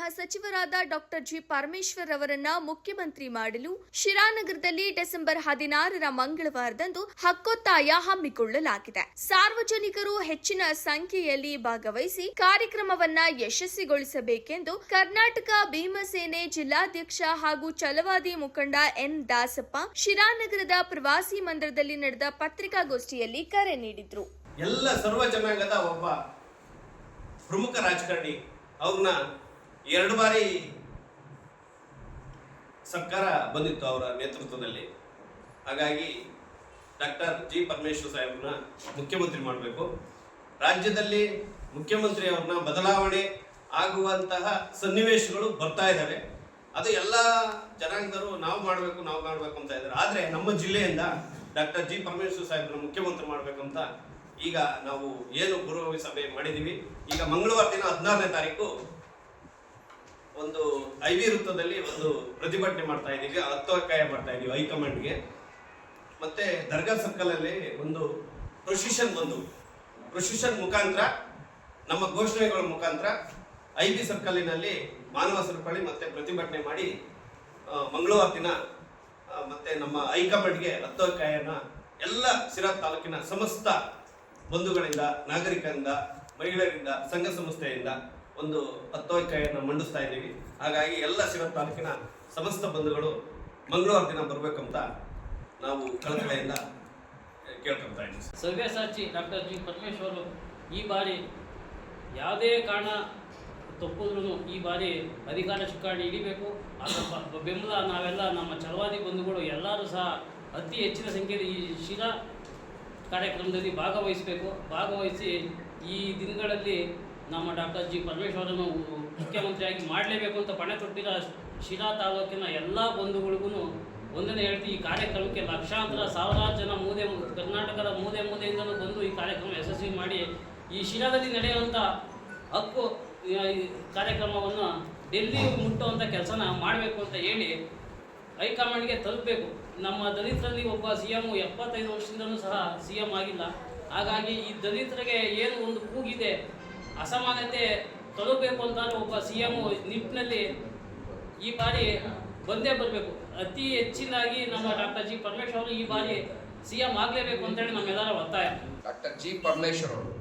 ಗೃಹ ಸಚಿವರಾದ doctor G Parameshwar ಅವರನ್ನ ಮುಖ್ಯಮಂತ್ರಿ ಮಾಡಲು ಶಿರಾನಗರದಲ್ಲಿ ಡಿಸೆಂಬರ್ 16ರ ಮಂಗಳವಾರದಂದು ಹಕ್ಕೊತ್ತಾಯ ಹಮ್ಮಿಕೊಳ್ಳಲಾಗಿದೆ. ಸಾರ್ವಜನಿಕರು ಹೆಚ್ಚಿನ ಸಂಖ್ಯೆಯಲ್ಲಿ ಭಾಗವಹಿಸಿ ಕಾರ್ಯಕ್ರಮವನ್ನ ಯಶಸ್ವಿಗೊಳಿಸಬೇಕೆಂದು ಕರ್ನಾಟಕ ಭೀಮಸೇನೆ ಜಿಲ್ಲಾಧ್ಯಕ್ಷ ಹಾಗೂ ಛಲವಾದಿ ಮುಖಂಡ ಎನ್ ದಾಸಪ್ಪ ಶಿರಾನಗರದ ಪ್ರವಾಸಿ ಮಂದಿರದಲ್ಲಿ ನಡೆದ ಪತ್ರಿಕಾಗೋಷ್ಠಿಯಲ್ಲಿ ಕರೆ ನೀಡಿದ್ರು. ಎಲ್ಲ ಸರ್ವ ಜನಾಂಗದ ಒಬ್ಬ ಪ್ರಮುಖ ರಾಜಕಾರಣಿ, ಅವ್ರನ್ನ 2 ಬಾರಿ ಸರ್ಕಾರ ಬಂದಿತ್ತು ಅವರ ನೇತೃತ್ವದಲ್ಲಿ. ಹಾಗಾಗಿ ಡಾಕ್ಟರ್ ಜಿ ಪರಮೇಶ್ವರ್ ಸಾಹೇಬ್ರನ್ನ ಮುಖ್ಯಮಂತ್ರಿ ಮಾಡಬೇಕು. ರಾಜ್ಯದಲ್ಲಿ ಮುಖ್ಯಮಂತ್ರಿ ಅವ್ರನ್ನ ಬದಲಾವಣೆ ಆಗುವಂತಹ ಸನ್ನಿವೇಶಗಳು ಬರ್ತಾ ಇದ್ದಾವೆ. ಅದು ಎಲ್ಲ ಜನಾಂಗದವರು ನಾವು ಮಾಡಬೇಕು ಅಂತ ಇದ್ದಾರೆ. ಆದರೆ ನಮ್ಮ ಜಿಲ್ಲೆಯಿಂದ ಡಾಕ್ಟರ್ ಜಿ ಪರಮೇಶ್ವರ್ ಸಾಹೇಬ್ರನ್ನ ಮುಖ್ಯಮಂತ್ರಿ ಮಾಡಬೇಕಂತ ಈಗ ನಾವು ಏನು ಪೂರ್ವಭಾವಿ ಸಭೆ ಮಾಡಿದ್ದೀವಿ. ಈಗ ಮಂಗಳವಾರ ದಿನ 16ನೇ ತಾರೀಕು ಒಂದು IV ವೃತ್ತದಲ್ಲಿ ಒಂದು ಪ್ರತಿಭಟನೆ ಮಾಡ್ತಾ ಇದ್ದೀವಿ, ಹತ್ತೊಕ್ಕಾಯ ಮಾಡ್ತಾ ಇದ್ದೀವಿ ಹೈಕಮಾಂಡ್ಗೆ. ಮತ್ತೆ ದರ್ಗಾ ಸರ್ಕಲ್ ಅಲ್ಲಿ ಒಂದು ಪ್ರೊಸಿಷನ್ ಮುಖಾಂತರ ನಮ್ಮ ಘೋಷಣೆಗಳ ಮುಖಾಂತರ IB ಸರ್ಕಲಿನಲ್ಲಿ ಮಾನವ ಸರಪಳಿ ಮತ್ತೆ ಪ್ರತಿಭಟನೆ ಮಾಡಿ ಮಂಗಳವಾರ ದಿನ ಮತ್ತೆ ನಮ್ಮ ಹೈಕಮಾಂಡ್ಗೆ ಹತ್ತೊಕ್ಕಾಯನ ಎಲ್ಲ ಸಿರಾ ತಾಲೂಕಿನ ಸಮಸ್ತ ಬಂಧುಗಳಿಂದ, ನಾಗರಿಕರಿಂದ, ಮಹಿಳೆಯರಿಂದ, ಸಂಘ ಸಂಸ್ಥೆಯಿಂದ ಒಂದು ಹತ್ತೊಕ್ಕಾಯನ ಮಂಡಿಸ್ತಾ ಇದ್ದೀವಿ. ಹಾಗಾಗಿ ಎಲ್ಲ ಸಿರಾ ತಾಲೂಕಿನ ಸಮಸ್ತ ಬಂಧುಗಳು ಮಂಗಳವಾರ ದಿನ ಬರಬೇಕಂತ ನಾವು ಕಳಕಳಿಯಿಂದ ಕೇಳ್ಕೊಳ್ತಾ ಇದ್ದೀವಿ. ಸವ್ಯಸಾಚಿ ಡಾಕ್ಟರ್ ಜಿ ಪರಮೇಶ್ವರ್ ಈ ಬಾರಿ ಯಾವುದೇ ಕಾರಣ ತಪ್ಪಿದ್ರೂ ಈ ಬಾರಿ ಅಧಿಕಾರ ಚುಕ್ಕಾಣಿ ಹಿಡಿಬೇಕು. ಅದರ ಬೆಂಬಲ ನಾವೆಲ್ಲ ನಮ್ಮ ಛಲವಾದಿ ಬಂಧುಗಳು ಎಲ್ಲರೂ ಸಹ ಅತಿ ಹೆಚ್ಚಿನ ಸಂಖ್ಯೆಯಲ್ಲಿ ಈ ಶಿರಾ ಕಾರ್ಯಕ್ರಮದಲ್ಲಿ ಭಾಗವಹಿಸಿ ಈ ದಿನಗಳಲ್ಲಿ ನಮ್ಮ ಡಾಕ್ಟರ್ ಜಿ ಪರಮೇಶ್ವರನ್ನು ಮುಖ್ಯಮಂತ್ರಿಯಾಗಿ ಮಾಡಲೇಬೇಕು ಅಂತ ಪಣೆ ತೊಟ್ಟಿರೋ ಶಿರಾ ತಾಲೂಕಿನ ಎಲ್ಲ ಬಂಧುಗಳಿಗೂ ಒಂದನೇ ಹೇಳ್ತೀವಿ. ಈ ಕಾರ್ಯಕ್ರಮಕ್ಕೆ ಲಕ್ಷಾಂತರ ಸಾವಿರಾರು ಜನ ಕರ್ನಾಟಕದ ಮೂಲೆಯಿಂದಲೂ ಬಂದು ಈ ಕಾರ್ಯಕ್ರಮ ಯಶಸ್ವಿ ಮಾಡಿ ಈ ಶಿರಾದಲ್ಲಿ ನಡೆಯುವಂಥ ಹಕ್ಕು ಕಾರ್ಯಕ್ರಮವನ್ನು ಡೆಲ್ಲಿ ಮುಟ್ಟುವಂಥ ಕೆಲಸನ ಮಾಡಬೇಕು ಅಂತ ಹೇಳಿ ಹೈಕಮಾಂಡ್ಗೆ ತಲುಪಬೇಕು. ನಮ್ಮ ದಲಿತರಲ್ಲಿ ಒಬ್ಬ CM 75 ವರ್ಷದಿಂದಲೂ ಸಹ CM ಆಗಿಲ್ಲ. ಹಾಗಾಗಿ ಈ ದಲಿತರಿಗೆ ಏನು ಒಂದು ಕೂಗಿದೆ, ಅಸಮಾನತೆ ತಲುಪಬೇಕು ಅಂತಾದ್ರೆ ಒಬ್ಬ CM ನಿಟ್ಟಿನಲ್ಲಿ ಈ ಬಾರಿ ಬಂದೇ ಬರಬೇಕು. ಅತಿ ಹೆಚ್ಚಿನಾಗಿ ನಮ್ಮ ಡಾಕ್ಟರ್ ಜಿ ಪರಮೇಶ್ವರ್ ಅವರು ಈ ಬಾರಿ CM ಆಗಲೇಬೇಕು ಅಂತೇಳಿ ನಮ್ಮೆಲ್ಲರ ಒತ್ತಾಯ. ಡಾಕ್ಟರ್ ಜಿ ಪರಮೇಶ್ವರ್ ಅವರು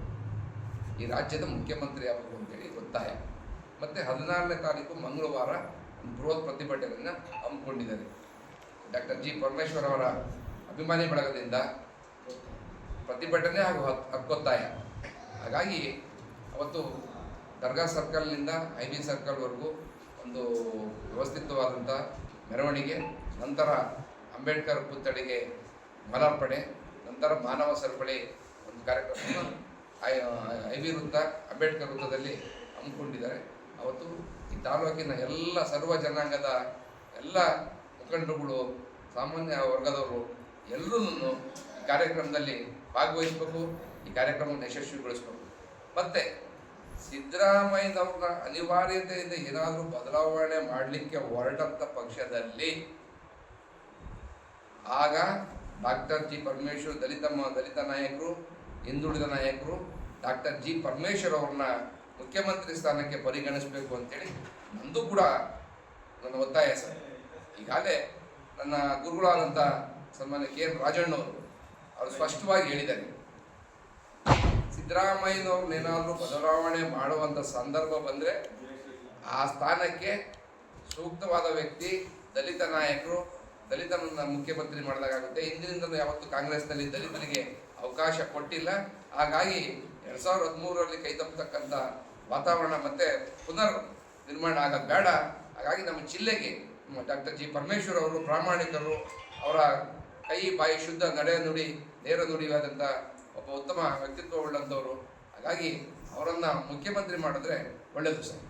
ಈ ರಾಜ್ಯದ ಮುಖ್ಯಮಂತ್ರಿ ಆಗಬೇಕು ಅಂತೇಳಿ ಒತ್ತಾಯ. ಮತ್ತು 16ನೇ ತಾರೀಕು ಮಂಗಳವಾರ ಬೃಹತ್ ಪ್ರತಿಭಟನೆಯನ್ನು ಹಮ್ಮಿಕೊಂಡಿದ್ದಾರೆ. ಡಾಕ್ಟರ್ ಜಿ ಪರಮೇಶ್ವರ್ ಅವರ ಅಭಿಮಾನಿ ಬಳಗದಿಂದ ಪ್ರತಿಭಟನೆ ಹಾಗೂ ಹಕ್ಕೊತ್ತಾಯ. ಹಾಗಾಗಿ ಅವತ್ತು ದರ್ಗಾ ಸರ್ಕಲ್ನಿಂದ IB ಸರ್ಕಲ್ವರೆಗೂ ಒಂದು ವ್ಯವಸ್ಥಿತವಾದಂಥ ಮೆರವಣಿಗೆ, ನಂತರ ಅಂಬೇಡ್ಕರ್ ಪುತ್ಥಳಿಗೆ ಮಾಲಾರ್ಪಣೆ, ನಂತರ ಮಾನವ ಸರಪಳಿ ಒಂದು ಕಾರ್ಯಕ್ರಮ IB ವೃತ್ತ, ಅಂಬೇಡ್ಕರ್ ವೃತ್ತದಲ್ಲಿ ಹಮ್ಮಿಕೊಂಡಿದ್ದಾರೆ. ಅವತ್ತು ಈ ತಾಲೂಕಿನ ಎಲ್ಲ ಸರ್ವ ಜನಾಂಗದ ಎಲ್ಲ ಮುಖಂಡರುಗಳು, ಸಾಮಾನ್ಯ ವರ್ಗದವರು ಎಲ್ಲರೂ ಈ ಕಾರ್ಯಕ್ರಮದಲ್ಲಿ ಭಾಗವಹಿಸಬೇಕು. ಈ ಕಾರ್ಯಕ್ರಮವನ್ನು ಯಶಸ್ವಿಗೊಳಿಸಬೇಕು. ಮತ್ತು ಸಿದ್ದರಾಮಯ್ಯನವ್ರನ್ನ ಅನಿವಾರ್ಯತೆಯಿಂದ ಏನಾದರೂ ಬದಲಾವಣೆ ಮಾಡಲಿಕ್ಕೆ ಹೊರಟಂಥ ಪಕ್ಷದಲ್ಲಿ ಆಗ ಡಾಕ್ಟರ್ ಜಿ ಪರಮೇಶ್ವರ್ ದಲಿತ ನಾಯಕರು, ಹಿಂದುಳಿದ ನಾಯಕರು ಡಾಕ್ಟರ್ ಜಿ ಪರಮೇಶ್ವರ್ ಅವ್ರನ್ನ ಮುಖ್ಯಮಂತ್ರಿ ಸ್ಥಾನಕ್ಕೆ ಪರಿಗಣಿಸಬೇಕು ಅಂತೇಳಿ ನಂದು ಕೂಡ ನನ್ನ ಒತ್ತಾಯ ಸರ್. ಈಗಾಗಲೇ ನನ್ನ ಗುರುಗಳಾದಂಥ ಸನ್ಮಾನ್ಯ KN ರಾಜಣ್ಣವರು ಅವರು ಸ್ಪಷ್ಟವಾಗಿ ಹೇಳಿದ್ದಾರೆ, ಸಿದ್ದರಾಮಯ್ಯನವ್ರನ್ನೇನಾದರೂ ಬದಲಾವಣೆ ಮಾಡುವಂಥ ಸಂದರ್ಭ ಬಂದರೆ ಆ ಸ್ಥಾನಕ್ಕೆ ಸೂಕ್ತವಾದ ವ್ಯಕ್ತಿ ದಲಿತ ನಾಯಕರು, ದಲಿತನನ್ನು ಮುಖ್ಯಮಂತ್ರಿ ಮಾಡಿದಾಗುತ್ತೆ. ಹಿಂದಿನಿಂದ ಯಾವತ್ತು ಕಾಂಗ್ರೆಸ್ನಲ್ಲಿ ದಲಿತರಿಗೆ ಅವಕಾಶ ಕೊಟ್ಟಿಲ್ಲ. ಹಾಗಾಗಿ 2013ರಲ್ಲಿ ಕೈ ತಪ್ಪತಕ್ಕಂಥ ವಾತಾವರಣ ಮತ್ತೆ ಪುನರ್ ನಿರ್ಮಾಣ ಆಗೋದು ಬೇಡ. ಹಾಗಾಗಿ ನಮ್ಮ ಜಿಲ್ಲೆಗೆ ಡಾಕ್ಟರ್ ಜಿ ಪರಮೇಶ್ವರ್ ಅವರು ಪ್ರಾಮಾಣಿಕರು, ಅವರ ಕೈ ಬಾಯಿ ಶುದ್ಧ, ನಡೆ ನುಡಿ ನೇರ ನುಡಿಯಾದಂಥ ಒಬ್ಬ ಉತ್ತಮ ವ್ಯಕ್ತಿತ್ವ ಉಳ್ಳಂಥವರು. ಹಾಗಾಗಿ ಅವರನ್ನು ಮುಖ್ಯಮಂತ್ರಿ ಮಾಡಿದ್ರೆ ಒಳ್ಳೆಯದು ಸರ್.